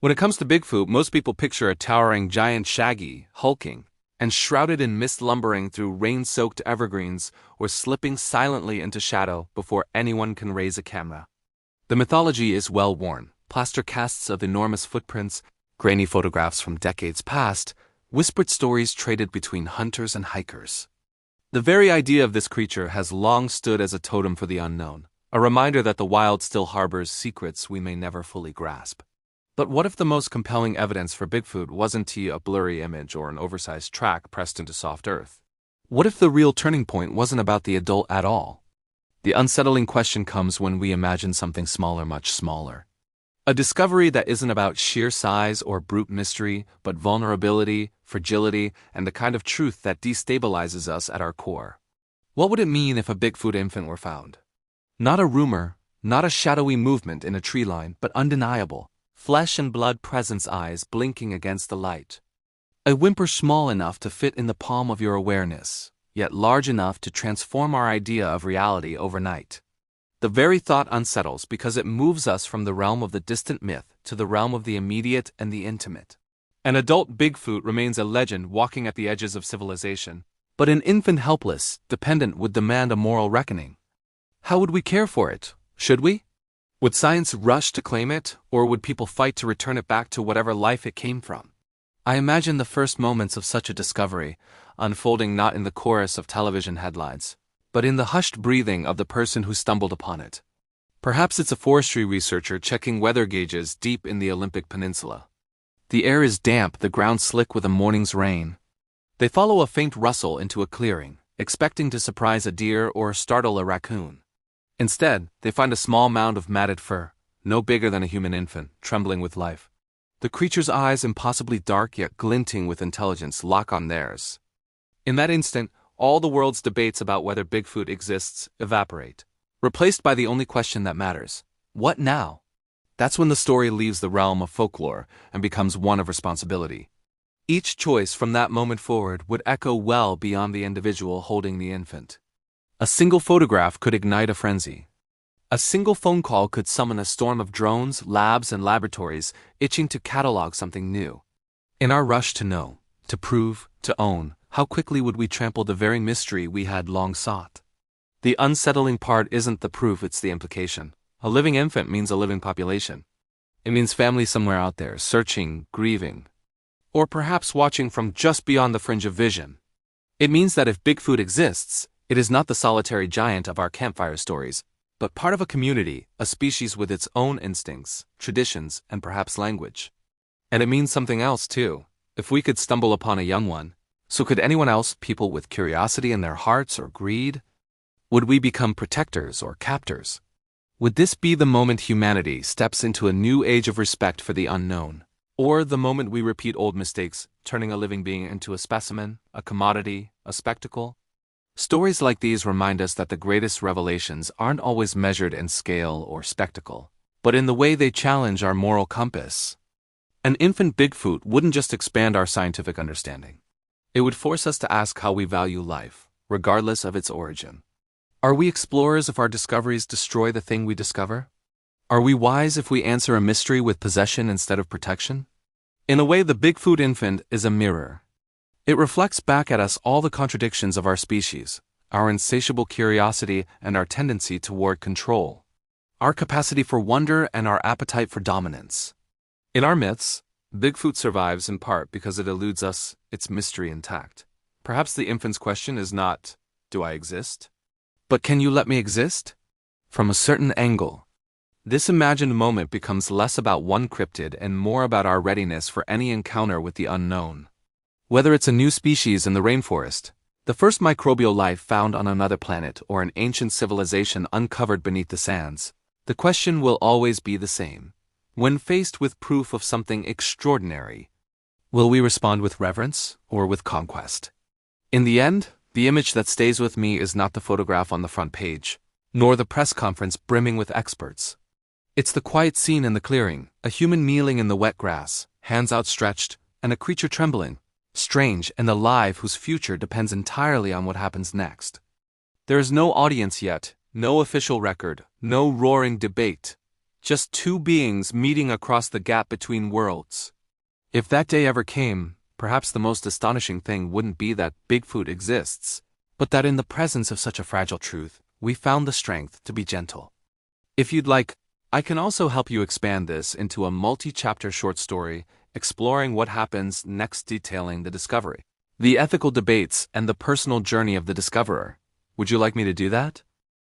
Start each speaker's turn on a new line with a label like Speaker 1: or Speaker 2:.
Speaker 1: When it comes to Bigfoot, most people picture a towering giant, shaggy, hulking, and shrouded in mist, lumbering through rain-soaked evergreens or slipping silently into shadow before anyone can raise a camera. The mythology is well-worn. Plaster casts of enormous footprints, grainy photographs from decades past, whispered stories traded between hunters and hikers. The very idea of this creature has long stood as a totem for the unknown, a reminder that the wild still harbors secrets we may never fully grasp. But what if the most compelling evidence for Bigfoot wasn't a blurry image or an oversized track pressed into soft earth? What if the real turning point wasn't about the adult at all? The unsettling question comes when we imagine something smaller, much smaller. A discovery that isn't about sheer size or brute mystery, but vulnerability, fragility, and the kind of truth that destabilizes us at our core. What would it mean if a Bigfoot infant were found? Not a rumor, not a shadowy movement in a tree line, but undeniable. Flesh and blood presence, eyes blinking against the light. A whimper small enough to fit in the palm of your awareness, yet large enough to transform our idea of reality overnight. The very thought unsettles because it moves us from the realm of the distant myth to the realm of the immediate and the intimate. An adult Bigfoot remains a legend walking at the edges of civilization, but an infant helpless, dependent would demand a moral reckoning. How would we care for it? Should we? Would science rush to claim it, or would people fight to return it back to whatever life it came from? I imagine the first moments of such a discovery unfolding not in the chorus of television headlines, but in the hushed breathing of the person who stumbled upon it. Perhaps it's a forestry researcher checking weather gauges deep in the Olympic Peninsula. The air is damp, the ground slick with a morning's rain. They follow a faint rustle into a clearing, expecting to surprise a deer or startle a raccoon. Instead, they find a small mound of matted fur, no bigger than a human infant, trembling with life. The creature's eyes, impossibly dark yet glinting with intelligence, lock on theirs. In that instant, all the world's debates about whether Bigfoot exists evaporate, replaced by the only question that matters: what now? That's when the story leaves the realm of folklore and becomes one of responsibility. Each choice from that moment forward would echo well beyond the individual holding the infant. A single photograph could ignite a frenzy. A single phone call could summon a storm of drones, labs, and laboratories itching to catalog something new. In our rush to know, to prove, to own, how quickly would we trample the very mystery we had long sought? The unsettling part isn't the proof, it's the implication. A living infant means a living population. It means family somewhere out there, searching, grieving, or perhaps watching from just beyond the fringe of vision. It means that if Bigfoot exists, it is not the solitary giant of our campfire stories, but part of a community, a species with its own instincts, traditions, and perhaps language. And it means something else, too. If we could stumble upon a young one, so could anyone else, people with curiosity in their hearts or greed? Would we become protectors or captors? Would this be the moment humanity steps into a new age of respect for the unknown? Or the moment we repeat old mistakes, turning a living being into a specimen, a commodity, a spectacle? Stories like these remind us that the greatest revelations aren't always measured in scale or spectacle, but in the way they challenge our moral compass. An infant Bigfoot wouldn't just expand our scientific understanding. It would force us to ask how we value life, regardless of its origin. Are we explorers if our discoveries destroy the thing we discover? Are we wise if we answer a mystery with possession instead of protection? In a way, the Bigfoot infant is a mirror. It reflects back at us all the contradictions of our species, our insatiable curiosity and our tendency toward control, our capacity for wonder and our appetite for dominance. In our myths, Bigfoot survives in part because it eludes us, its mystery intact. Perhaps the infant's question is not, "Do I exist?" but "Can you let me exist?" From a certain angle, this imagined moment becomes less about one cryptid and more about our readiness for any encounter with the unknown. Whether it's a new species in the rainforest, the first microbial life found on another planet, or an ancient civilization uncovered beneath the sands, the question will always be the same. When faced with proof of something extraordinary, will we respond with reverence or with conquest? In the end, the image that stays with me is not the photograph on the front page, nor the press conference brimming with experts. It's the quiet scene in the clearing, a human kneeling in the wet grass, hands outstretched, and a creature trembling, strange and alive, whose future depends entirely on what happens next. There is no audience yet, no official record, no roaring debate. Just two beings meeting across the gap between worlds. If that day ever came, perhaps the most astonishing thing wouldn't be that Bigfoot exists, but that in the presence of such a fragile truth, we found the strength to be gentle. If you'd like, I can also help you expand this into a multi-chapter short story exploring what happens next, detailing the discovery, the ethical debates, and the personal journey of the discoverer. Would you like me to do that?